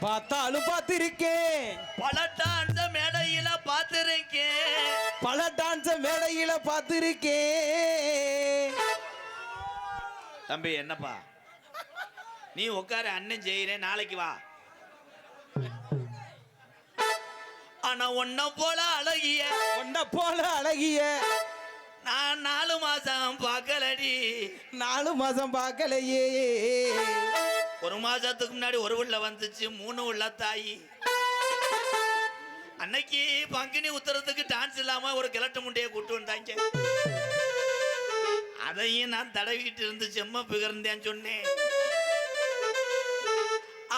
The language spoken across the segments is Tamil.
பார்த்தாலும் பார்த்திருக்கேன். பல டான்ஸ மேடையில பார்த்திருக்கேன். பல டான்ஸ மேடையில பார்த்திருக்கேன். தம்பி என்னப்பா நீ உட்கார, அண்ணன் செய்கிறேன், நாளைக்கு வா. ஆனா ஒன்ன போல அழகிய, உன்ன போல அழகிய நான் 4 மாசம் பார்க்கலடி. 4 மாசம் பார்க்கலையே. 1 மாசத்துக்கு முன்னாடி ஒரு உள்ள வந்துச்சு, 3 உள்ள தாயி. அன்னைக்கு பங்கினி உத்தரத்துக்கு டான்ஸ் இல்லாம ஒரு கிழட்டு முண்டையை கூட்டு வந்தாங்க. அதையும் நான் தடவிக்கிட்டு இருந்து செம்ம பிகர்ந்தேன்னு சொன்னேன்.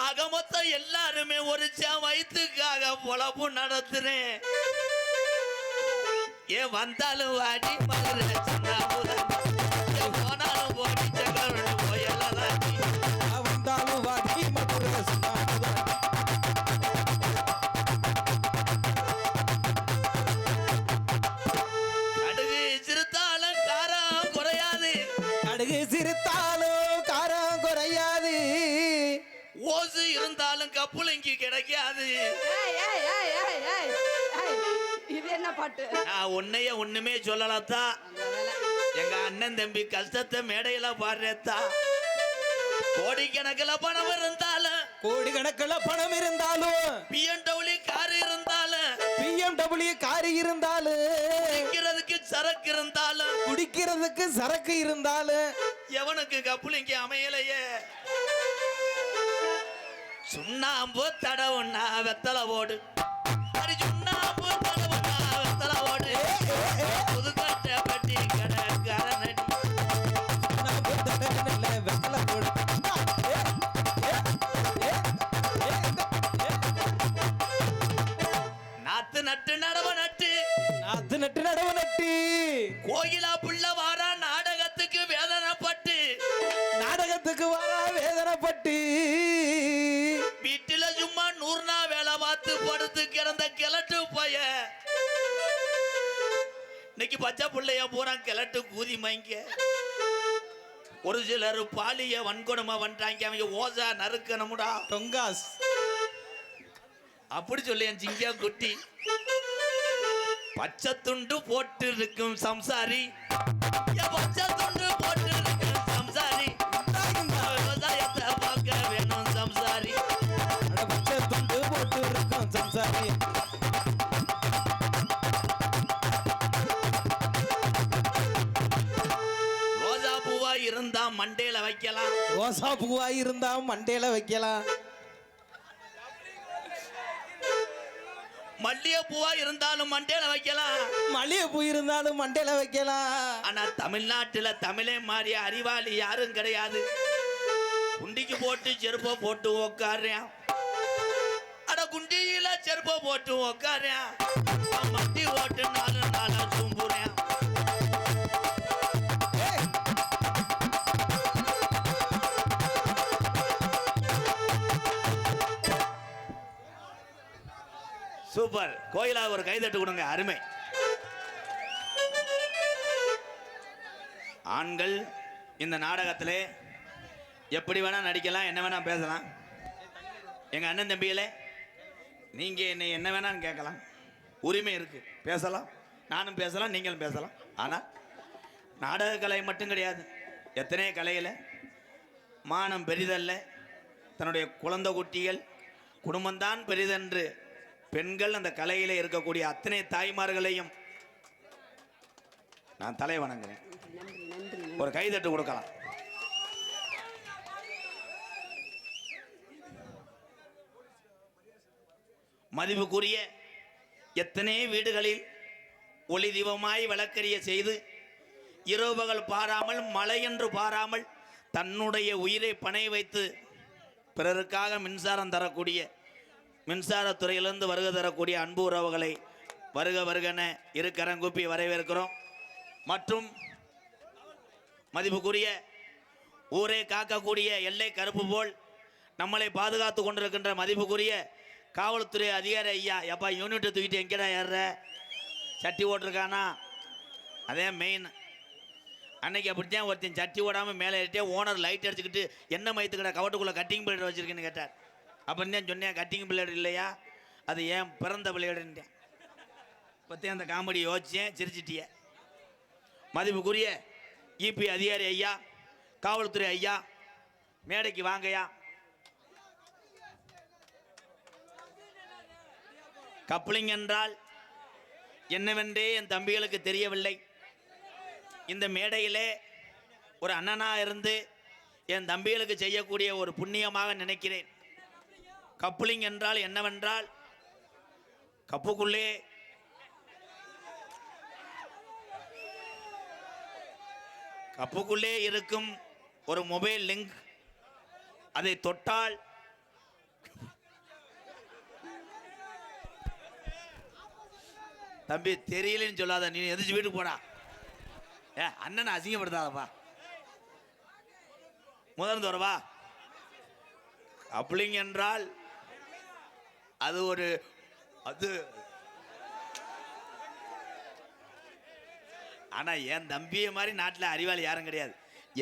ஆக மொத்தம் எல்லாருமே ஒரு வயிற்றுக்காக பொழப்பு நடத்துறேன். ஏன் வந்தாலும் வாடி மதுரை போனாலும் போடி சக்கர போயெல்லாம் வந்தாலும் வாடி மதுரை கடுகு சிறுத்தாலும் காரம் குறையாது. கடுகு சிறுத்தாலும் காரம் குறையாது. ஓசு இருந்தாலும் கப்புளிங்கி கிடைக்காது. இது என்ன பாட்டு? நான் உன்னைய ஒண்ணுமே சொல்லலத்தா. எங்க அண்ணன் தம்பி கஷ்டத்தை மேடையில பாடுறதா. கோடிக்கணக்கில் பணம் இருந்தாலும், கோடிக்கணக்கில் பணம் இருந்தாலும், BMW கார் இருந்தாலும், BMW கார் இருந்தாலும், குடிக்கிறதுக்கு சரக்கு இருந்தாலும், குடிக்கிறதுக்கு சரக்கு இருந்தாலும், எவனுக்கு கப்புளிங்கி அமையலையே. சுண்ணாம்பு தடவுன்னா வெத்தலை போடு, சுண்ணாம்பு தடவுன்னா வெத்தலை போடு. புதுக்கட்டை பட்டி கடை கரணடி வெத்தலை போடு. நாத்து நட்டு நடவ நட்டு, நாத்து நட்டு நடவு நட்டு, கோயிலா புள்ள வாரா நாடகத்துக்கு வேதனைப்பட்டு, நாடகத்துக்கு வர வேதனைப்பட்டு, வீட்டுல சும்மா 100 நாள் வேலை பார்த்து படுத்து கிடந்த கிழட்டு போய இன்னைக்கு பச்சை பிள்ளைய பூரா கிழட்டு கூதி மயங்க. ஒரு சிலர் பாலிய வன்கொடுமை பண்றாங்க. அவங்க ஓசா நறுக்கணும்டா டொங்காஸ் அப்படி சொல்லி என் சிங்கா குட்டி. பச்சை துண்டு போட்டு இருக்கும் சம்சாரி, பச்சை துண்டு போட்டு இருக்கும் சம்சாரி, விவசாயத்தை பார்க்க வேணும் சம்சாரி. பச்சை துண்டு போட்டு இருக்கும் சம்சாரி. ரோஜா பூவா இருந்தா மண்டையில வைக்கலாம், ரோசா பூவா இருந்தா மண்டையில வைக்கலாம், மல்லிகை பூவா இருந்தாலும் மண்டையில வைக்கலாம். மல்லிகை பூ இருந்தாலும் மண்டையில வைக்கலாம். ஆனா தமிழ்நாட்டுல தமிழே மாறி அறிவாளி யாரும் கிடையாது. குண்டிக்கு போட்டு செருப்ப போட்டு உக்காடுறேன். அட குண்டியில செருப்ப போட்டு உக்காடுறேன். மண்டி ஓட்டு 4 நாளா தும்புறேன். சூப்பர். கோயிலா ஒரு கைதட்டு கொடுங்க, அருமை. ஆண்கள் இந்த நாடகத்திலே எப்படி வேணா நடிக்கலாம், என்ன வேணா பேசலாம். எங்க அண்ணன் தம்பிகளே, நீங்க என்னை என்ன வேணான்னு கேட்கலாம், உரிமை இருக்கு, பேசலாம். நானும் பேசலாம், நீங்களும் பேசலாம். ஆனால் நாடக கலை மட்டும் கிடையாது, எத்தனை கலையில் மானம் பெரிதல்ல, தன்னுடைய குழந்தை குட்டிகள் குடும்பம்தான் பெரிதென்று பெண்கள் அந்த கலையிலே இருக்கக்கூடிய அத்தனை தாய்மார்களையும் நான் தலை வணங்குறேன். ஒரு கைதட்டு கொடுக்கலாம். மதிப்புக்குரிய எத்தனை வீடுகளில் ஒளி தீபமாய் விளக்கரிய செய்து இரவு பகல் பாராமல் மழை என்று பாராமல் தன்னுடைய உயிரை பணை வைத்து பிறருக்காக மின்சாரம் தரக்கூடிய மின்சாரத்துறையிலிருந்து வருகை தரக்கூடிய அன்பு உறவுகளை வருக வருகன இரு கரங்கூப்பி வரவேற்கிறோம். மற்றும் மதிப்புக்குரிய ஊரே காக்கக்கூடிய எல்லை கருப்பு போல் நம்மளை பாதுகாத்து கொண்டிருக்கின்ற மதிப்புக்குரிய காவல்துறை அதிகாரி ஐயா. எப்பா யூனிட்டை தூக்கிட்டு எங்கேடா ஏறுற, சட்டி ஓட்டிருக்கானா? அதே மெயின். அன்னைக்கு அப்படித்தான் ஒருத்தன் சட்டி ஓடாமல் மேலே ஏறிட்டே ஓனர் லைட் அடிச்சுக்கிட்டு என்ன மயத்துக்கிட்ட கவட்டுக்குள்ளே கட்டிங் பண்ணிட்டு வச்சிருக்கேன்னு கேட்டார். அப்புறம் தான் சொன்னேன் கட்டிங் பிளேடு இல்லையா, அது ஏன் பிறந்த பிளேடுன்றேன். பற்றி அந்த காமெடி யோசிச்சேன், சிரிச்சிட்டிய. மதிப்புக்குரிய இபி அதிகாரி ஐயா, காவல்துறை ஐயா, மேடைக்கு வாங்கய்யா. கப்ளிங் என்றால் என்னவென்றே என் தம்பிகளுக்கு தெரியவில்லை. இந்த மேடையிலே ஒரு அண்ணனா இருந்து என் தம்பிகளுக்கு செய்யக்கூடிய ஒரு புண்ணியமாக நினைக்கிறேன். கப்ளிங் என்றால் என்னவென்றால், கப்புக்குள்ளே இருக்கும் ஒரு மொபைல் லிங்க், அதை தொட்டால் தம்பி தெரியலன்னு சொல்லாத, நீ எதிர்த்து வீட்டுக்கு போடா. அண்ணனை அசிங்கப்படுத்தாதப்பா. முதல் தோறவா. கப்ளிங் என்றால் அது ஒரு அது. ஆனா என் தம்பியை மாதிரி நாட்டில் அறிவாளி யாரும் கிடையாது.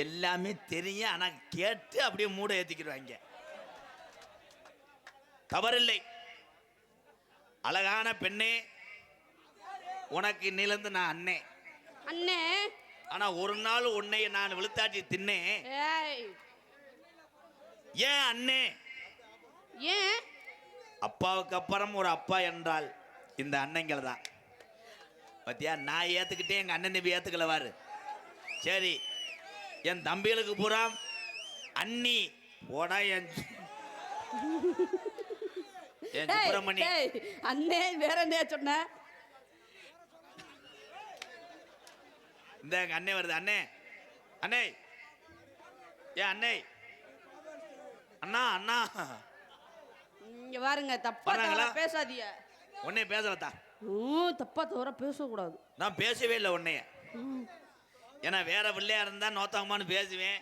எல்லாமே தெரியும், ஆனா கேட்டு அப்படியே மூட ஏத்திக்கிடுவாங்க. தவறில்லை. அழகான பெண்ணே, உனக்கு இன்னிலிருந்து நான் அண்ணே. அண்ணே. ஆனா ஒரு நாள் உன்னை நான் விழுத்தாட்டி தின்னேன். ஏன் அண்ணே? ஏன்? அப்பாவுக்கு அப்புறம் ஒரு அப்பா என்றால் இந்த அண்ணங்கள் தான். பத்தியா, நான் ஏத்துக்கிட்டே எங்க அண்ணன் தம்பி ஏத்துக்கலவாரு. சரி, என் தம்பிகளுக்கு பூரா அண்ணி போடா. என் சுப்பிரமணி அண்ணே வேற என்ன சொன்ன? இந்த எங்க அண்ணே வருது. அண்ணே அண்ணே ஏன் அண்ணே அண்ணா அண்ணா இங்க பாருங்க, தப்பா பேசாதீங்க. உன்னை பேசலத்தா. தப்பா தவிர பேசக்கூடாது. நான் பேசவே இல்லை உன்னைய. ஏன்னா வேற பிள்ளையா இருந்தா நோத்தாமான்னு பேசுவேன்.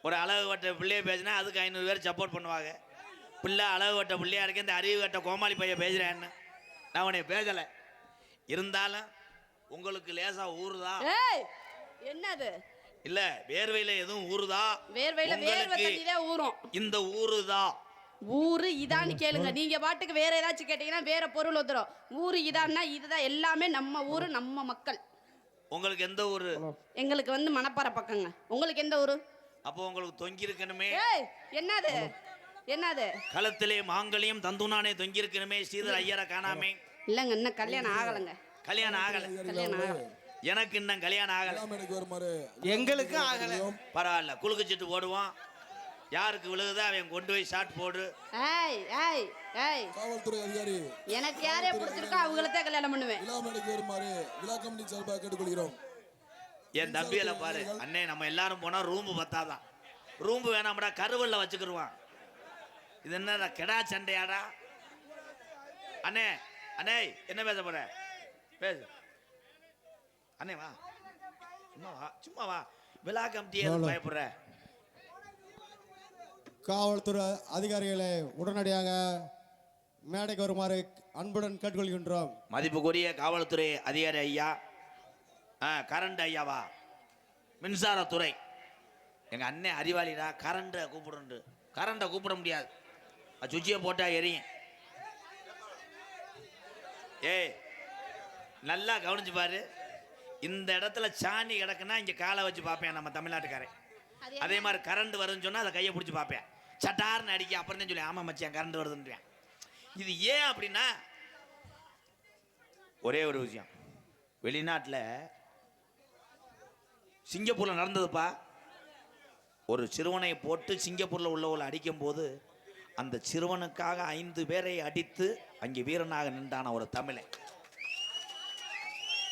ஒரு அழகு வட்ட பிள்ளைய பேசினா அதுக்கு 500 பேர் சப்போர்ட் பண்ணுவாங்க. பிள்ளை அழகு வட்ட பிள்ளையா இருக்க, இந்த அறிவு வட்ட கோமாளி பையன் பேசுறேன்னு நான் உன்னை பேசலை. இருந்தாலும் உங்களுக்கு லேசா ஊறுதா? என்னது? இல்ல வேர்வையில எதுவும் ஊறுதா? வேர்வையில வேர்வை தண்ணியே ஊறும். இந்த ஊறுதா? ஊரு இதான்னு கேளுங்க. நீங்க பாட்டுக்கு வேற ஏதாச்சும் கேட்டீங்கன்னா வேற பொருள் வந்துடும். ஊரு இதான்னா இதுதான், எல்லாமே நம்ம ஊரு, நம்ம மக்கள். உங்களுக்கு எந்த ஊரு? எங்களுக்கு வந்து மணப்பாறை பக்கங்க. உங்களுக்கு எந்த ஊரு? அப்போ உங்களுக்கு தொங்கி இருக்கணுமே. என்னது என்னது? களத்திலே மாங்கல்யம் தந்துனானே தொங்கி இருக்கணுமே. ஸ்ரீதர் ஐயரை காணாமே. இல்லங்க, இன்னும் கல்யாணம் ஆகலங்க. கல்யாணம் ஆகல? கல்யாணம் ஆகல. எனக்கு இன்னும் கல்யாணம் ஆகல. எங்களுக்கு ஆகல. பரவாயில்ல, குலுக்குச்சிட்டு போடுவோம். யாருக்கு விழுகுதோ அவன் கொண்டு போய் ஷாட் போடு. ஏய் ஏய் ஏய், காவல்துறை அதிகாரி, எனக்கு யாரே பிடிச்சிருக்கோ அவங்கள கல்யாணம் பண்ணுவேன். விழா மேடைக்கு வருமாறு விழா கமிட்டி சார்பாக கேட்டுக்கொள்கிறோம். என் தம்பியில பாரு அண்ணே, நம்ம எல்லாரும் போனா ரூம் பத்தாதான். ரூம் வேணாம்டா, கருவல்ல வச்சுக்கிடுவான். இது என்ன கெடா சண்டையாடா? அண்ணே அண்ணே என்ன பேச போற? பேசு அண்ணே. வா, சும்மா வா, சும்மா வா. விழா கமிட்டியே பயப்படுற? காவல்துறை அதிகாரிகளை உடனடியாக மேடைக்கு வருமாறு அன்புடன் கேட்டுக்கொள்கின்றோம். மதிப்புக்குரிய காவல்துறை அதிகாரி ஐயா, கரண்ட் ஐயாவா, மின்சாரத்துறை. எங்க அண்ணன் அறிவாளிடா, கரண்டை கூப்பிடுண்டு. கரண்டை கூப்பிட முடியாது, சுவிட்சியை போட்டா எரியும். ஏய் நல்லா கவனிச்சு பாரு. இந்த இடத்துல சாணி கிடக்குன்னா இங்க காலை வச்சு பார்ப்பேன் நம்ம தமிழ்நாட்டுக்காரன். அதே மாதிரி கரண்ட் வருதுன்னு சொன்னா அதை கையை பிடிச்சி பார்ப்பேன். சட்டார்னு அடிக்க. அப்புறம் தான் சொல்லி ஆமா மச்சான் கரண்ட் வருதுன்றேன். இது ஏன் அப்படின்னா, ஒரே ஒரு விஷயம். வெளிநாட்டில் சிங்கப்பூர்ல நடந்ததுப்பா. ஒரு சிறுவனை போட்டு சிங்கப்பூர்ல உள்ளவங்களை அடிக்கும் போது அந்த சிறுவனுக்காக 5 பேரை அடித்து அங்கே வீரனாக நின்றான ஒரு தமிழன்.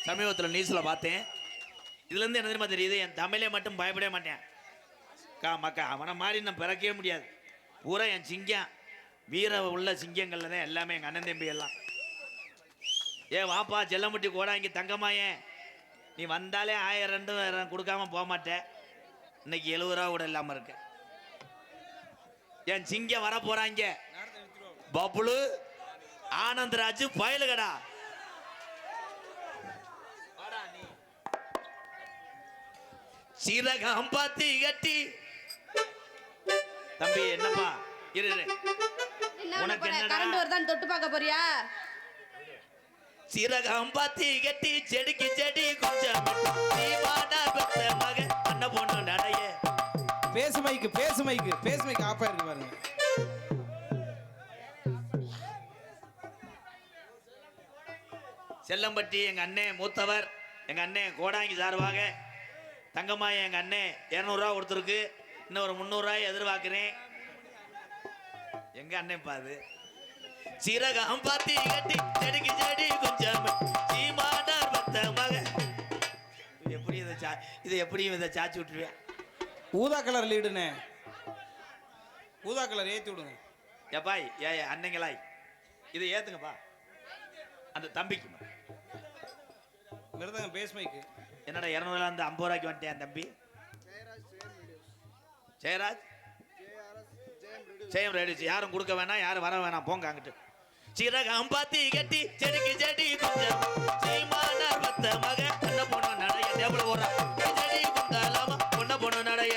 சமீபத்தில் நியூஸில் பார்த்தேன். இதுலேருந்து என்ன தெரியுமா தெரியுது? என் தமிழை மட்டும் பயப்படவே மாட்டேன். மக்கா அவனை மாதிரி நான் பிறக்கவே முடியாது. பூரா என் சிங்கம், வீர உள்ள சிங்கங்கள்ல தான் எல்லாமே. எங்கள் அண்ணன் தம்பி எல்லாம். வாப்பா செல்லமுட்டி கோடாங்கி தங்கம்மாயே, நீ வந்தாலே 1000 2000 கொடுக்காம போக மாட்டேன். இன்னைக்கு 70 ரூபா கூட இல்லாமல் இருக்க. என் சிங்கம் வர போறாங்க. பப்ளு ஆனந்தராஜ் பயலுகடா. சீரகம் பாத்தி கட்டி. தம்பி என்னப்பா இரு இரு. என்ன பண்ண உனக்கு போற? என்னடா? கரண்ட் வருதான்னு தொட்டு பார்க்க போறியா? சீரகம் பாத்தி கட்டி செடிக்கு செடி கொஞ்சம் தீவான பெத்த மக அண்ண பொண்ணு நடைய. பேசு மைக்கு ஆஃபா இருக்கு பாருங்க. செல்லம்பட்டி எங்க அண்ணே மூத்தவர், எங்க அண்ணே கோடாங்கி சார்பாக தங்கம்மாய் எங்க அண்ணே 200 ரூபா கொடுத்துருக்கு. இன்னும் ஒரு 300 ரூபாய் எதிர்பார்க்கிறேன். எங்க அண்ணே பாது சீரகம் பாத்தி கட்டி செடிக்கு செடி கொஞ்சம் சீமானார் பத்த மக. இது எப்படி இதை சாச்சி விட்டுருவேன்? ஊதா கலர் லீடுனே, ஊதா கலர் ஏத்தி விடுங்க. ஏப்பாய் அன்னைங்களாய் இதை ஏத்துங்கப்பா. அந்த தம்பிக்கு மிருதங்க பேஸ் மைக்கு. என்னடா 200 அந்த 50 ரூபாய்க்கு வந்துட்டேன் தம்பி. ஜெயராஜ் ஜெயம் ரேடியோஸ். யாரும் கொடுக்க வேணாம், யாரும் வர வேணாம், போங்க அங்கிட்டு. சீரகம் பாத்தி கட்டி செடிக்கு செடி கொஞ்சம் சீமானார் பத்த மக அண்ண பொண்ணு நடைய. டேபிள் போடுறா செடி குந்தாலாமா பொண்ண பொண்ணு நடைய.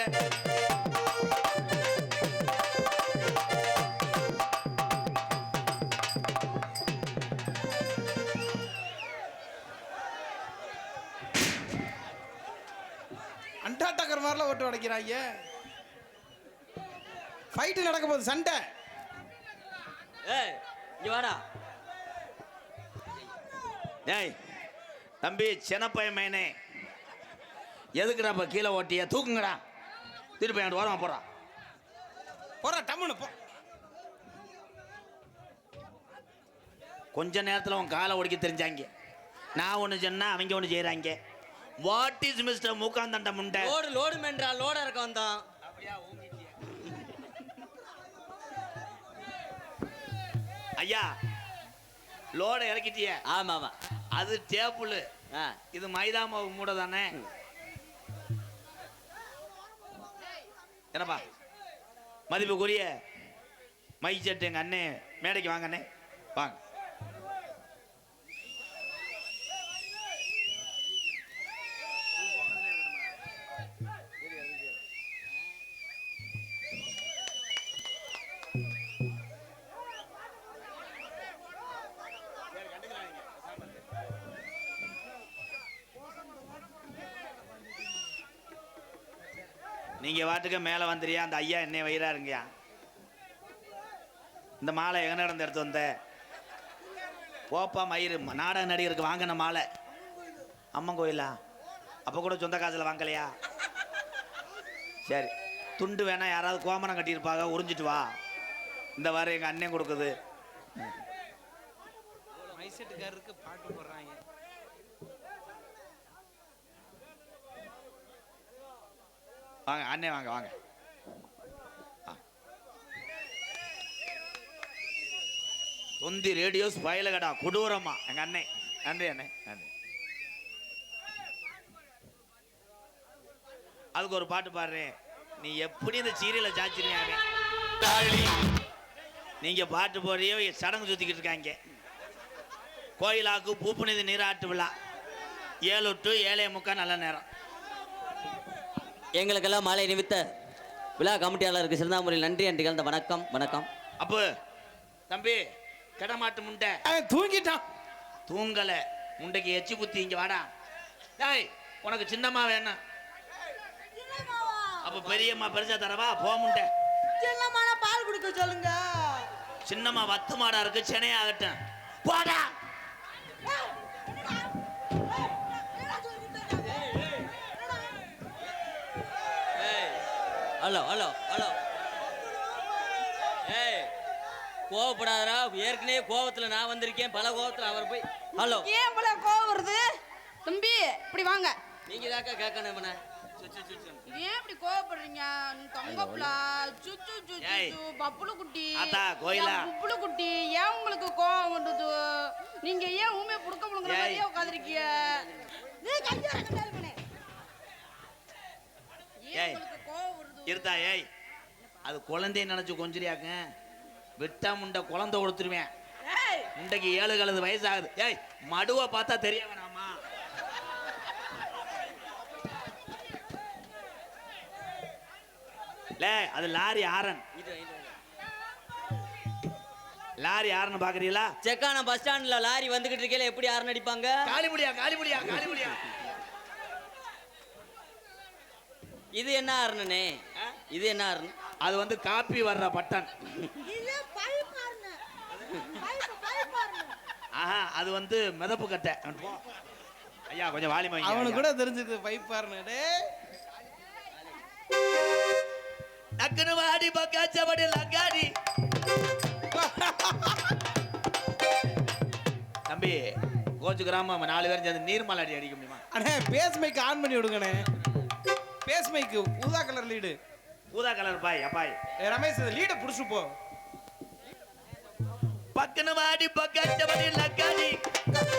அண்டாட்டக்கர் மாதிரிலாம் ஓட்டு உடைக்கிறாங்க. ஃபைட்டு நடக்க போகுது, சண்டை. ஏய் இங்க வாடா. ஏய் தம்பி சின்னப்பைய மேனே, எதுக்குடா இப்ப கீழே ஓட்டிய? தூக்குங்கடா, திருப்பி என் ஓரமா போறா. போறா டம்முன்னு போ. கொஞ்ச நேரத்தில் உன் காலை ஒடிக்க தெரிஞ்சாங்க. நான் ஒன்று சொன்னா அவங்க ஒன்று செய்கிறாங்க. வாட் இஸ் மிஸ்டர் மூக்காந்தண்ட முண்டை? லோடு மென்றா லோட இருக்க வந்தான். ஐயா லோட இறக்கிட்டிய? ஆமா ஆமா. அது டேப்புள், இது மைதா மாவு மூட தானே. என்னப்பா மதிப்புக்குரிய மைக் செட்டு எங்க அண்ணே மேடைக்கு வாங்க அண்ணே, வாங்க. நீங்க வாட்டுக்கு மேல வந்துறியா? அந்த ஐயா என்ன வயிறா இருங்கயா. இந்த மாலை எங்க நடந்து எடுத்து வந்த? போப்பா மயிறு, நாடக நடிகருக்கு வாங்கின மாலை. அம்மன் கோயிலா? அப்ப கூட சொந்த காசுல வாங்கலையா? சரி, துண்டு வேணா யாராவது கோமனம் கட்டியிருப்பாங்க, உறிஞ்சிட்டு வா. இந்த வாரம் எங்க அண்ணன் கொடுக்குது. மைசெட்டுக்காரருக்கு பாட்டு போடுறாங்க. வாங்க அண்ணே, வாங்க வாங்க. தொந்தி ரேடியோஸ் பயலகடா கொடூரமா எங்க அண்ணே. நன்றி அண்ணே, நன்றி. அதுக்கு ஒரு பாட்டு பாடுறேன். நீ எப்படி இந்த சீரியலை சாச்சிருவியாங்க? நீங்க பாட்டு போறியோ சடங்கு சுத்திக்கிட்டு இருக்காங்க. கோயிலாக்கு பூப்புனித நீராட்டு விழா 7 to 7:45 நல்ல நேரம். எங்களுக்கெல்லாம் மாலை நிமித்த விழா கமிட்டியாளருக்கு சிறந்தாமுறையில் நன்றி அன்றி கலந்த வணக்கம். வணக்கம். அப்போ தம்பி கிடமாட்டு முண்டை தூங்கிட்டான். தூங்கல, முண்டைக்கு எச்சி குத்தி இங்க வாடா. டேய் உனக்கு சின்னம்மா வேணும். அப்ப பெரியம்மா பெருசா தரவா? போ முண்டை. சின்னம்மா பால் குடிக்க சொல்லுங்க. சின்னம்மா வத்து மாடா இருக்கு, சென்னையாகட்டும். போடா. Hello hello hello. ஏய் கோவப்படாதடா. ஏற்கனவே கோவத்துல நான் வந்திருக்கேன், பல கோவத்துல அவர் போய். ஹலோ. ஏன் இவ்வளவு கோவம் வருது? தம்பி இப்படி வாங்க. நீங்க தாக்கா கேட்கணும். ஏன் இப்படி கோவப்படுறீங்க? தங்கப்ளா சுச்சு சுச்சு ஏய். பப்புளு குட்டி, ஆத்தா, கோயிலா. புப்புளு குட்டி, ஏன் உங்களுக்கு கோவம் வருது? நீங்க ஏன் ஊமே புடுக்க முழுங்குற ஏய். மாதிரியே உட்கார்ந்திருக்கீங்க? ஏய். உங்களுக்கு கோவம் வருது? இருதா ஏய், அது குழந்தைய நினைச்சு கொஞ்சிரியாக்க. விட்டா முண்டை குழந்தை கொடுத்துருவேன். ஏய் முண்டைக்கு 7 வயசு ஆகுது. ஏய் மடுவை பார்த்தா தெரிய வேணாமா? லே அது லாரி ஆரன். லாரி யாருன்னு பாக்குறீங்களா? செக்கான பஸ் ஸ்டாண்ட்ல லாரி வந்துகிட்டு இருக்கையில எப்படி யாரும் நடிப்பாங்க? காலிமுடியா காலிமுடியா காலிமுடியா. இது என்ன ஆறுனே? இது என்ன ஆறுனு? அது வந்து காப்பி வர்ற பட்டன். இது பைப் ஆறுனு. பைப் ஆறுனு. ஆஹா, அது வந்து மிதப்பு கட்டை. போ. ஐயா கொஞ்சம் வாலிமா. அவனுக்கு கூட தெரிஞ்சுது பைப்பாருன்னு. டேய் டக்குனு வாடி பக்காச்சபடி லங்காடி. தம்பி கோச்சுக்கிறாம 4 பேரும் சேர்ந்து நீர்மலை அடி அடிக்க முடியுமா? அண்ணே பேஸ் மைக் ஆன் பண்ணி விடுங்கண்ணே. பேஸ் மைக் ஊதா கலர் லீடு. ஊதா கலர் பாய் அப்பாய். ரமேஷ் லீடை புடிச்சு போ. பக்கன வாடி பக்காச்சபடி லங்காடி.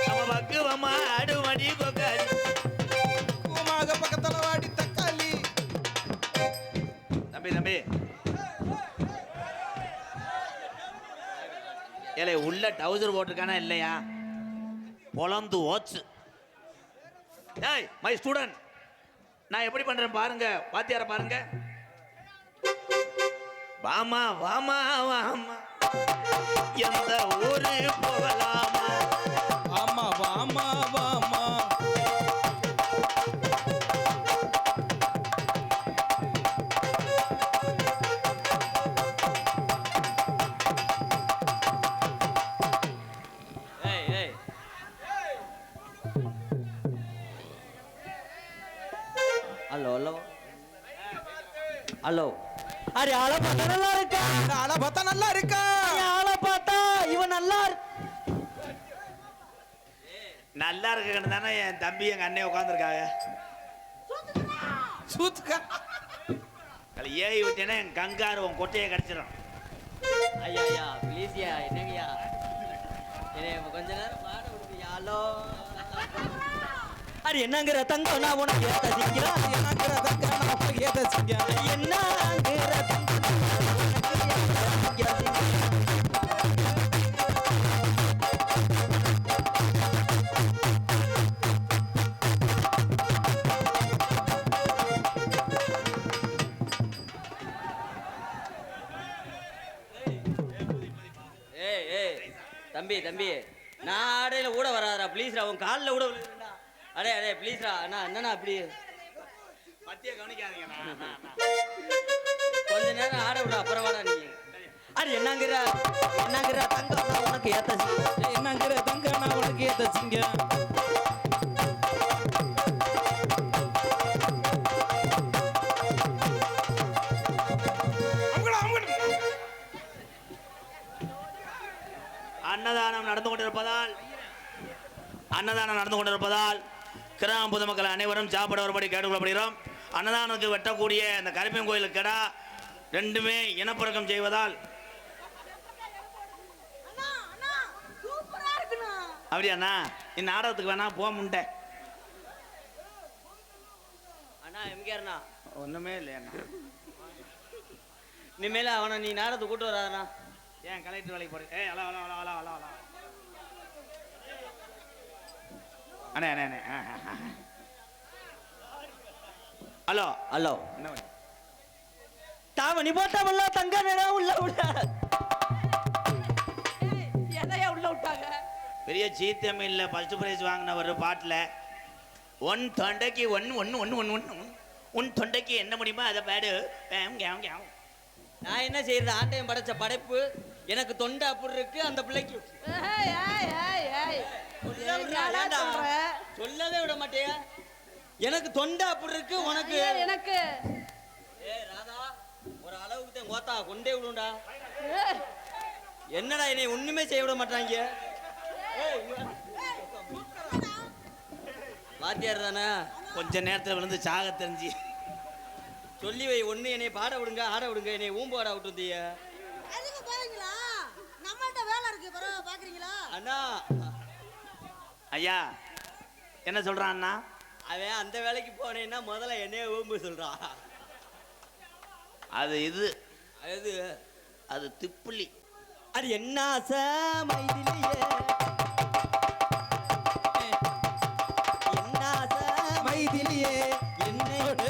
நம்ம பக்குவமா ஆடுமடி கொக்காடி. கூமாக பக்கத்துல வாடி தக்காளி. தம்பி தம்பி ஏலே உள்ள டவுசர் போட்டிருக்கானா இல்லையா? பொலந்து ஓச்சு. டேய் மை ஸ்டூடெண்ட், நான் எப்படி பண்றேன் பாருங்க. வாத்தியார பாருங்க. வாமா வாமா வாமா எந்த ஊரு போகலாமா? ஆமா வாமா வாமா. ஏய் ஏய் ஹலோ ஹலோ ஹலோ. அரே ஆளை பார்த்தா நல்லா இருக்கா? ஆளை பார்த்தா நல்லா இருக்கா? ஆளை பார்த்தா இவன் நல்லா நல்லா இருக்குன்னு தானே என் தம்பி எங்க அண்ணன் உட்காந்துருக்காங்க. சூத்துக்கா. ஏறி விட்டேன்னா என் கங்காரு உன் கொட்டையை கடிச்சிடும். ஐயா ஐயா ப்ளீஸ்யா, என்னங்கய்யா என்னை கொஞ்ச நேரம் பாட விடுங்கய்யா. ஹலோ அடி என்னங்கிற தங்கம் நான் உனக்கு ஏத்த சிங்கம். என்னங்கிற தங்கம் நான் உனக்கு ஏத்த சிங்கம். என்னங்கிற தங்கம் உனக்கு ஏத்த சிங்கம். ஏய் ஏய் தம்பி தம்பி, நான் ஆடையில கூட வராதடா ப்ளீஸ்ரா. உன் காலில் கூட விழுந்துடா. அடே அடே ப்ளீஸ்ரா. அண்ணா என்னண்ணா அப்படி பத்திய கவனிக்காதீங்க. கொஞ்ச நேரம் ஆட விட அப்புறம் வாடா நீ. அடி என்னங்கிற தங்கம் நான் உனக்கு ஏத்த சிங்கம். என்னங்கிற தங்கம் நான் உனக்கு ஏத்த சிங்கம். அன்னதானம் நடந்து கொண்டிருப்பதால் கிராம பொதுமக்கள் அனைவரும் சாப்பிட வரும்படி கேட்டுக்கொள்ளப்படுகிறோம். அன்னதானத்துக்கு வெட்டக்கூடிய இந்த கருப்பன் கோயில் கிடா ரெண்டுமே இனப்பெருக்கம் செய்வதால் அண்ணா அண்ணா சூப்பரா இருக்குண்ணா. அப்படியாண்ணா இந்த நாடகத்துக்கு வேணா போக முண்டை. அண்ணா எம்கேர்ண்ணா ஒண்ணுமே இல்லையாண்ணா. இனிமேல அவனை நீ நாடகத்துக்கு கூட்டு வராதண்ணா. ஏன் கலெக்டர் வேலைக்கு போறேன்? ஏய் hello hello hello hello hello hello அண்ணே அண்ணே அண்ணே ஹலோ ஹலோ என்ன பண்ணி? தாவணி போட்டாமல்ல தங்க நேரம் உள்ள விட. எதையா உள்ள விட்டாங்க? பெரிய சீத்தமில்ல ஃபர்ஸ்ட் பிரைஸ் வாங்கின ஒரு பாட்டில் ஒன் தொண்டைக்கு உன் தொண்டைக்கு என்ன முடியுமோ அதை பாடு. நான் என்ன செய்யறது? ஆண்டையும் படைச்ச படைப்பு. எனக்கு தொண்டை அப்படி இருக்கு, அந்த பிள்ளைக்கு ஏய் ஏய் ஏய் ஏய் என்னடா சொல்ற? சொல்லவே விட மாட்டியா? எனக்கு தொண்டை அப்படி இருக்கு, உனக்கு ஐயா, எனக்கு ஏய் ராதா ஒரு அளவுக்கு தான் கோத்தா கொண்டே விடுண்டா. ஏய், என்னடா என்னை ஒண்ணுமே செய்ய விட மாட்டாங்க. வாத்தியார் தானே, கொஞ்ச நேரத்தில் விழுந்து சாக தெரிஞ்சு சொல்லி வை. ஒண்ணு என்னை பாட விடுங்க, ஆட விடுங்க, என்னை ஊம்போட விட்டுருந்தீங்க. எதுக்கு போறீங்களா? நம்மள்ட்ட வேலை இருக்கு, பரவாயில்ல பாக்குறீங்களா? அண்ணா ஐயா என்ன சொல்றான் அண்ணா? அவன் அந்த வேலைக்கு போனேன்னா முதல்ல என்னைய ஊம்பு சொல்றான். அது இது அது அது திப்புளி. அது என்ன ஆசை மைதிலியே, என்ன ஆசை மைதிலியே என்னோட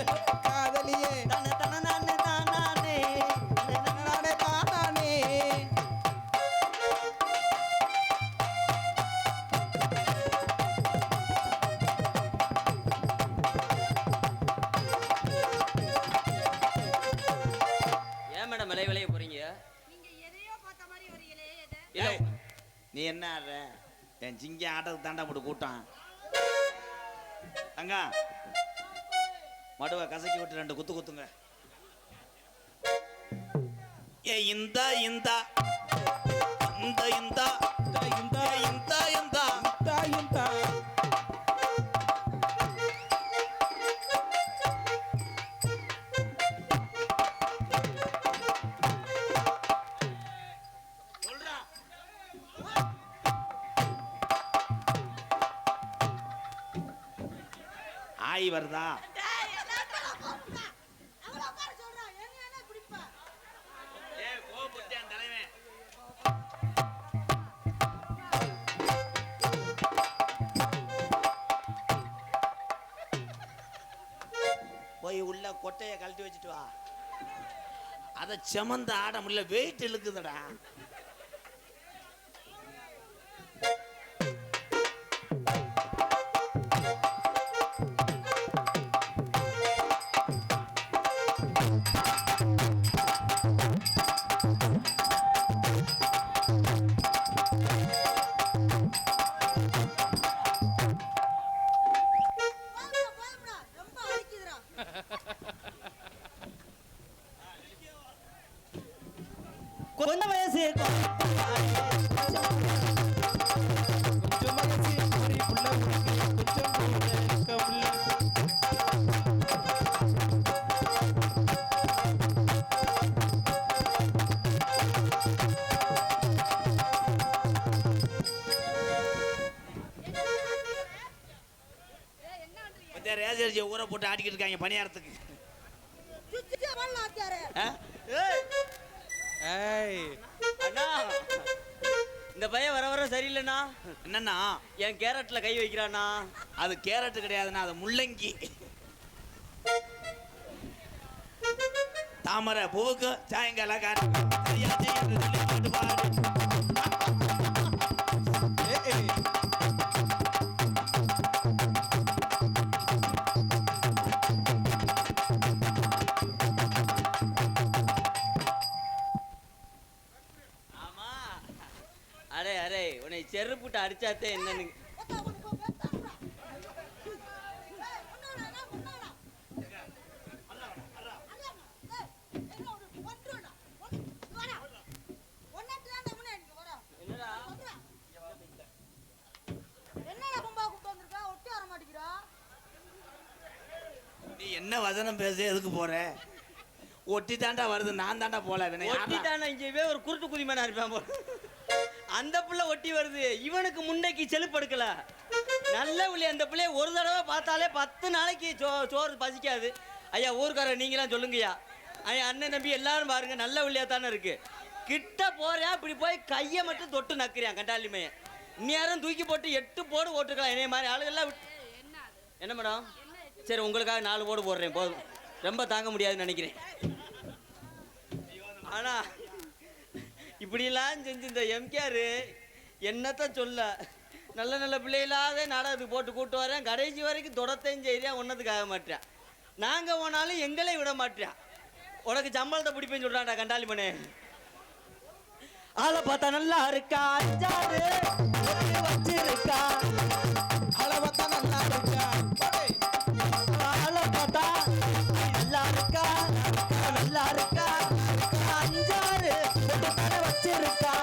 காதலியே தன தன நானே தானே நானே தானே இல்ல ஏய், நீ என்ன ஆடுற? என் சிங்க ஆட்டத்துக்கு தாண்டா போட்டு கூட்டான். தங்கா மடுவை கசக்கி விட்டு 2 குத்து குத்துங்க. ஏ இந்த இந்த இந்த இந்த இந்த இந்த இந்த ஆய் வருதா? அவளை உட்கார சொல்றான் என்ன குடிப்பா ஏய் கோபுட்டான் தலைவன். போய் உள்ள கொட்டைய கழட்டி வச்சுட்டு வா. அதை செமந்த ஆட முடியல, வெயிட் இழுக்குதுடா. போதும்டா ரொம்ப அடிக்குதுடா கொஞ்சம் வயசு ரேசரிஜி ஊற போட்டு ஆடிக்கிட்டு இருக்காங்க பணியாரத்துக்கு. சுத்தியா வரல ஆத்தியாரே ஏய் அண்ணா இந்த பையன் வர வர சரியில்லைண்ணா. என்னன்னா என் கேரட்ல கை வைக்கிறானா? அது கேரட் கிடையாதுன்னா அது முள்ளங்கி. தாமரை பூவுக்கு சாயங்காலம் காட்டு சரியாச்சு என்று சொல்லி பாட்டு பாடு. ஏய் ஆமா. அரே அரே உன்னை செருப்புட்டு அடிச்சாத்தே என்னன்னு. என்னடா என்னடா கும்பா கூப்பிட்டு வந்திருக்கா ஒட்டி வர மாட்டேங்கிறா நீ என்ன வசனம் பேச எதுக்கு போற? ஒட்டி தாண்டா வருது, நான் தாண்டா போல. ஒட்டிட்டானா இங்கவே ஒரு குருட்டு குதிமனா இருப்பான் போல. அந்த புள்ள ஒட்டி வருது, இவனுக்கு முன்னைக்கு செலுப்பு எடுக்கல. நல்ல புள்ளி அந்த பிள்ளைய ஒரு தடவை பார்த்தாலே 10 நாளைக்கு சோறு பசிக்காது. ஐயா ஊர்க்காரர் நீங்களாம் சொல்லுங்கய்யா. ஐயா அண்ணன் தம்பி எல்லாரும் பாருங்க, நல்ல புள்ளியா தானே இருக்கு. கிட்ட போறியா இப்படி போய் கையை மட்டும் தொட்டு நக்குறியான் கண்டாலிமைய. இந்நேரம் தூக்கி போட்டு 8 போடு போட்டுக்கலாம். என்னைய மாதிரி ஆளுகள்லாம் என்ன மேடம்? சரி உங்களுக்காக 4 போடு போடுறேன், போதும். ரொம்ப தாங்க முடியாதுன்னு நினைக்கிறேன். ஆனா இப்படிலாம் செஞ்சு இந்த எம்கேஆர் என்னத்தான் சொல்ல, நல்ல நல்ல பிள்ளைகளாக நாடகத்துக்கு போட்டு கூட்டு வரேன், கடைசி வரைக்கும் தொடத்தையும் செய்கிறேன், ஒன்றதுக்காக மாட்டேன். நாங்கள் போனாலும் எங்களே விட மாட்டேன். உனக்கு சம்பளத்தை பிடிப்பேன்னு சொல்கிறான்டா கண்டாலிமனே. ஆளை பார்த்தா நல்லா இருக்கா, அஞ்சாறு வச்சிருக்கா. ஆளை பார்த்தா நல்லா இருக்கா. ஆளை பார்த்தா நல்லா இருக்கா, நல்லா இருக்கா, 5-6 கடை வச்சிருக்கா.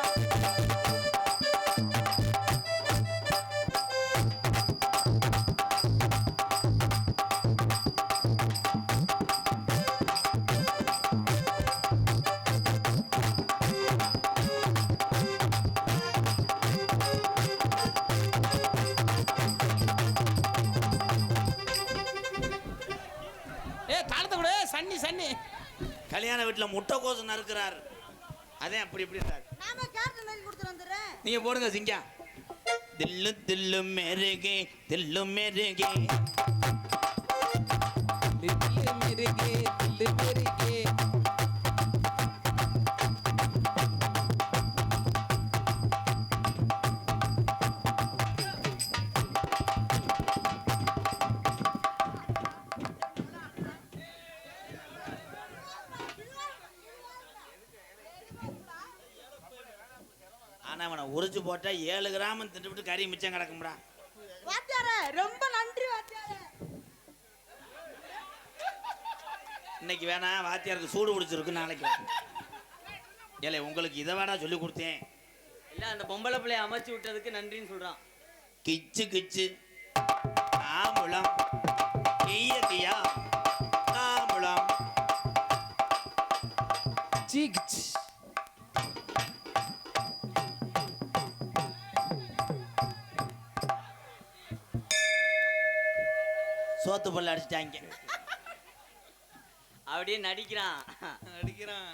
ஏய் தாளத்தை கூட சன்னி சன்னி. கல்யாண வீட்டுல முட்டை கோசு நறுக்கிறார், அதே அப்படி இப்படின்றார். நாம கேரட் நெல் கொடுத்துட்டு வந்துடுறேன். நீங்க போடுங்க சிங்கா. தில்லு தில்லு மேருகே தில்லு மேருகே தில்லு மேருகே தில்லு மேருகே. ஆனா அவனை உரிச்சு போட்டா 7 கிராமம் தின்னுபிட்டு கறி மிச்சம் கிடக்கும்டா. வாத்தியாரே ரொம்ப நன்றி வாத்தியாரே. இன்னைக்கு வேணா வாத்தியாருக்கு சூடு பிடிச்சிருக்கு, நாளைக்கு ஏலே உங்களுக்கு இதை வேணா சொல்லி கொடுத்தேன். இல்ல அந்த பொம்பளை பிள்ளைய அமைச்சு விட்டதுக்கு நன்றின்னு சொல்றான். கிச்சு கிச்சு ஆம்புளம் கிய கியா ஆம்புளம் சீக்கிச்சு. சோத்து பல்ல அடிச்சிட்டாங்க. அப்படியே நடிக்கிறான். அடிக்கிறான்.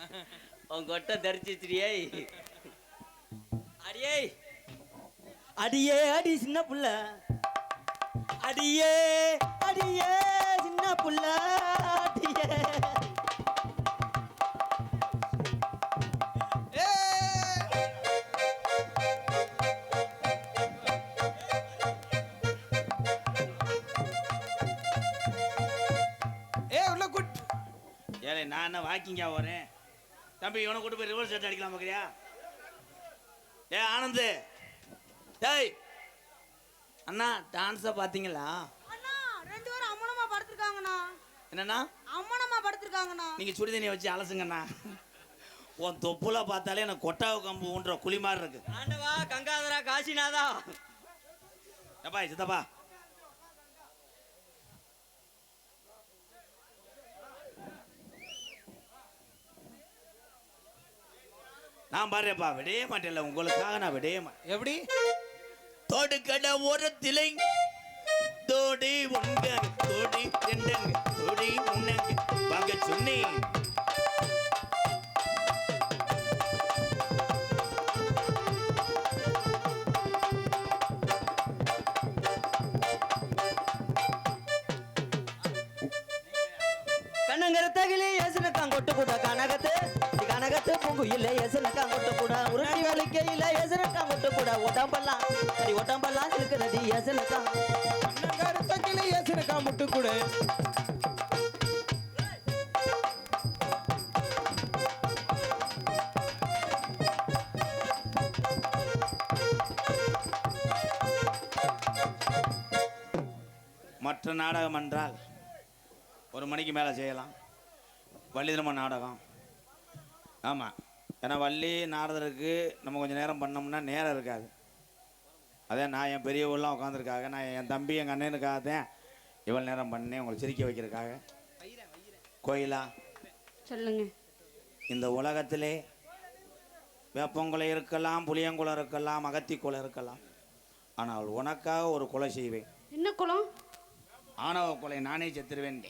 உன் கொட்டை தரிச்சிச்சிரியே. அடியே அடியே அடி சின்ன புள்ள, அடியே அடியே சின்ன புள்ள, அடியே. உள்ள குட். ஏலே நான் என்ன வாக்கிங்கா வரேன் தம்பி, இவனை கூட்டு போய் ரிவர்ஸ் செட் அடிக்கலாம் பார்க்குறியா? ஆனந்து, டேய் அண்ணா டான்ஸை பார்த்தீங்களா? அண்ணா 2 பேரும் அம்மனமா படுத்துருக்காங்கண்ணா. என்னண்ணா? அம்மனமா படுத்துருக்காங்கண்ணா. நீங்கள் சுடி தண்ணியை வச்சு அலசுங்கண்ணா. உன் தொப்புல பார்த்தாலே எனக்கு கொட்டாவு கம்பு ஊன்ற குழி மாதிரி இருக்கு. ஆண்டவா கங்காதரா காசிநாதா. எப்பா சித்தப்பா, நான் பாருப்பா விடவே மாட்டேன்ல உங்களுக்காக, நான் விடவே மாட்டேன். எப்படி? தோடுக்கடை ஓரத்திலை தோடி உங்க தோடி ரெண்டங்க தோடி உன்னங்க வாங்க சொன்னேன். கண்ணங்கரத்தகிலே ஏசனக்கான் கொட்டு கூட கனகத்து கனகத்து பொங்கு இல்ல ஏசனக்கான் கொட்டு கூட உருட்டி வலிக்கையில ஏசனக்கான் கொட்டு கூட ஒட்டம்பல்லாம் அடி ஒட்டம்பல்லாம் இருக்கிறது ஏசனக்கான். கருத்தக்கிளி ஏசனக்கா முட்டு கூட. மற்ற நாடகம் என்றால் 1 மணிக்கு மேலே செய்யலாம். வள்ளி திரும்ப நாடகம். ஆமாம், ஏன்னா வள்ளி நாரதருக்கு நம்ம கொஞ்சம் நேரம் பண்ணோம்னா நேரம் இருக்காது. அதே நான் என் பெரியவெல்லாம் உட்காந்துருக்காங்க, நான் என் தம்பி எங்கள் அண்ணனுக்காக தான் இவ்வளோ நேரம் பண்ணேன், உங்களை சிரிக்க வைக்கிறதுக்காக. கோயிலா சொல்லுங்க. இந்த உலகத்திலே வேப்பங்குலை இருக்கலாம், புளியங்குளம் இருக்கலாம், அகத்திக்குலை இருக்கலாம், ஆனால் உனக்காக ஒரு கொலை செய்வேன். என்ன குளம்? ஆணவ கொலை, நானே செத்துருவேன்.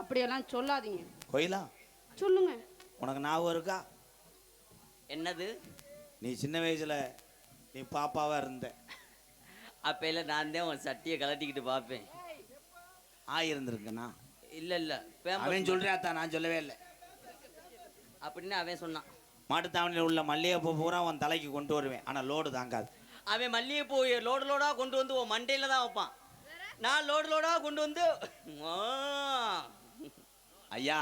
அப்படியெல்லாம் சொல்லாதீங்க. கோயிலா சொல்லுங்க. உனக்கு ஞாபகம் இருக்கா? என்னது? நீ சின்ன வயசுல நீ பாப்பாவா இருந்த அப்பையில நான் தான் உன் சட்டியை கலட்டிக்கிட்டு பார்ப்பேன். ஆயிருந்திருக்கண்ணா. இல்ல இல்ல அவன் சொல்றியாத்தான், நான் சொல்லவே இல்லை. அப்படின்னு அவன் சொன்னான். மாட்டுத்தாவணியில் உள்ள மல்லிகைப்பூ பூரா உன் தலைக்கு கொண்டு வருவேன், ஆனால் லோடு தாங்காது. அவன் மல்லிகைப்பூ லோடு லோடா கொண்டு வந்து உன் மண்டையில தான் வைப்பான். நான் லோடு லோடா கொண்டு வந்து ஐயா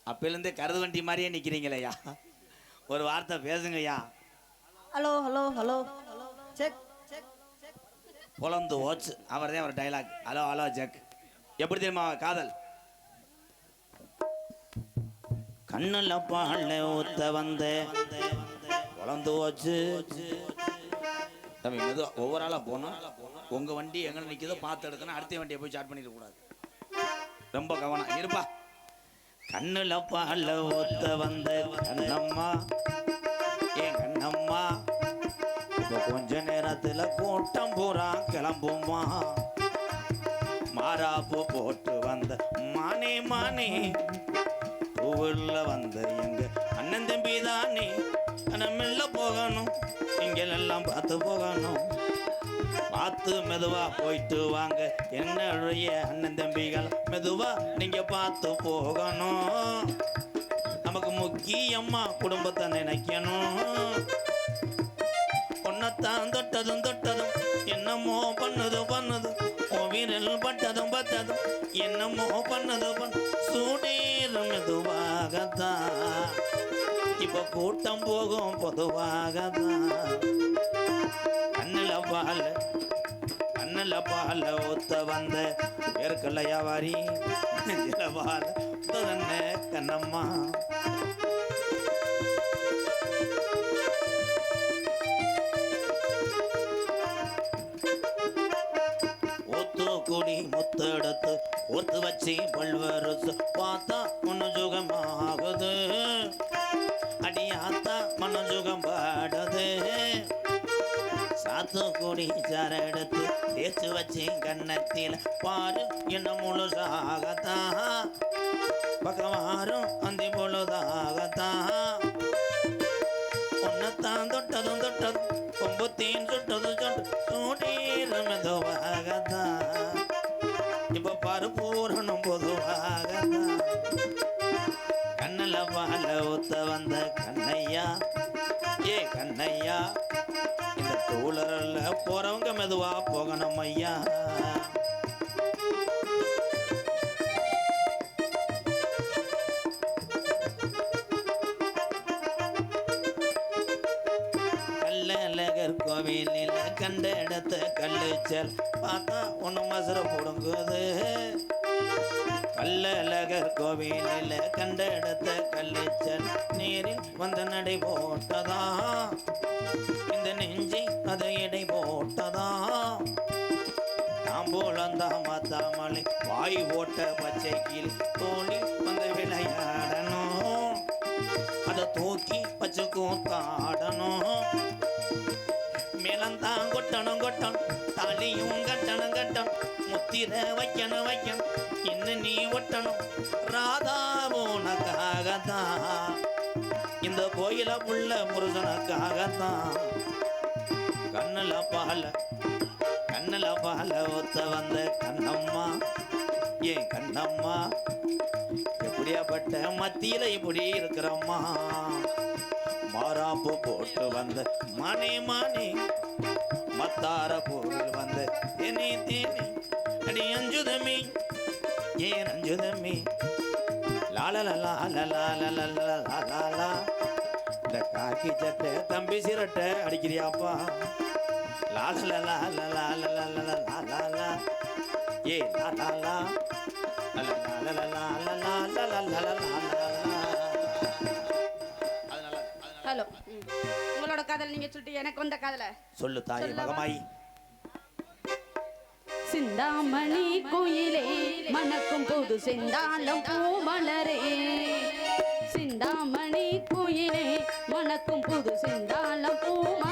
அப்பிலேருந்தே கருது வண்டி மாதிரியே நிற்கிறீங்களே ஐயா, ஒரு வார்த்தை பேசுங்க ஐயா. ஹலோ ஹலோ ஹலோ செக் புலந்து ஓச்சு அவர் தான் ஒரு டைலாக். Hello hello ஜெக். எப்படி தெரியுமா காதல்? கண்ணுல பால ஊத்த வந்த புலந்து ஓச்சு. தம்பி மெதுவா ஒவ்வொரு ஆளாக போகணும். உங்கள் வண்டி எங்கே நிற்கிதோ பார்த்து எடுக்கணும், அடுத்த வண்டியை போய் ஸ்டார்ட் பண்ணிட கூடாது. ரொம்ப கவனம் இருப்பா. கண்ணுல பால ஊத்த வந்த கண்ணம்மா, ஏன் கண்ணம்மா, இப்போ கொஞ்ச நேரத்தில் கூட்டம் பூரா கிளம்புமா. மாறாப்பு போட்டு வந்த மானே மானே, பூவுள்ள வந்த எங்க அண்ணன் தம்பி தானே, மெல்ல போகணும், இங்கெல்லாம் பார்த்து போகணும். பார்த்து மெதுவா போயிட்டு வாங்க என்னுடைய அண்ணன் தம்பிகள், மெதுவா நீங்க பார்த்து போகணும். நமக்கு முக்கியமா குடும்பத்தை நினைக்கணும். ஒன்னத்தான் தொட்டதும் தொட்டதும் என்னமோ பண்ணுது பண்ணுது, வீரல் பட்டதும் பட்டதும் என்னமோ பண்ணது சூடேறும் மெதுவாகத்தான் இப்ப கூட்டம் போகும் பொதுவாக தான் கண்ணில் பால் ஒத்த வந்த ஏற்கல்ல வியாபாரி பால் தன்ன கண்ணம்மா கூடி முத்தெடுத்து ஒத்து வச்சு பல்வரசு பார்த்தா மனு சுகமாகுது அடியாத்தா மனு சுகம் பாடுது சாத்துக்குடி சார எடுத்து தேய்ச்சி வச்சு கண்ணத்தில் பாரு என்ன முழுசாகத்தான் பக்கவாரும் அந்த பொழுதாகத்தான் உன்னைத்தான் தொட்டதும் கொம்புத்தீன் சுட்டதும் சூடீரமெதுவாகத்தான் இப்ப பருப்பூரணும் பொதுவாகத்தான் கண்ணில் பால ஊத்த வந்த கண்ணையா ஏ கண்ணையா இந்த தூளரில் போறவங்க மெதுவா போகணும் ஐயா கோவிலில் கண்ட இடத்த கல்லுச்சல் பார்த்தா ஒன்று மசுர புடுங்குது கல்லழகர் கோவிலில் கண்ட இடத்த கல்லுச்சல் நீரில் வந்த நடை போட்டதா இந்த நெஞ்சி அதை எடை போட்டதா தாம்போலந்தா மாத்தாமலை வாய் போட்ட பச்சை கீழ் தோழி வந்து விளையாடணும் அதை தூக்கி பச்சை கூத்தாடணும் மேலந்தான் கொட்டணும் தாலியும் கட்டணும் முத்திர வைக்கணும் இன்னும் நீ ஒட்டணும் ராதா உனக்காகத்தான் இந்த கோயில புள்ள முருகனுக்காகத்தான் கண்ணுல பால ஒத்த வந்த கண்ணம்மா ஏன் கண்ணம்மா எப்படியாப்பட்ட மத்தியில இப்படி இருக்கிறம்மா மாறாப்பு போட்டு வந்த மானே மத்தார போரில் வந்த தேனே அடி அஞ்சுதமி ஏன் அஞ்சுதமி லாலலா இந்த காக்கி சட்டை தம்பி சிரட்டை அடிக்கிறியாப்பா லாலலா ஏ லாலா ஹலோ உங்களோட காதல் நீங்க சொல்லிட்டு எனக்கு வந்த காதல சொல்லு தாயே மகமாயி சிந்தாமணி குயிலே மணக்கும் புது செந்தாளம் பூமலரே சிந்தாமணி குயிலே மணக்கும் புது செந்தாளம் பூமலரே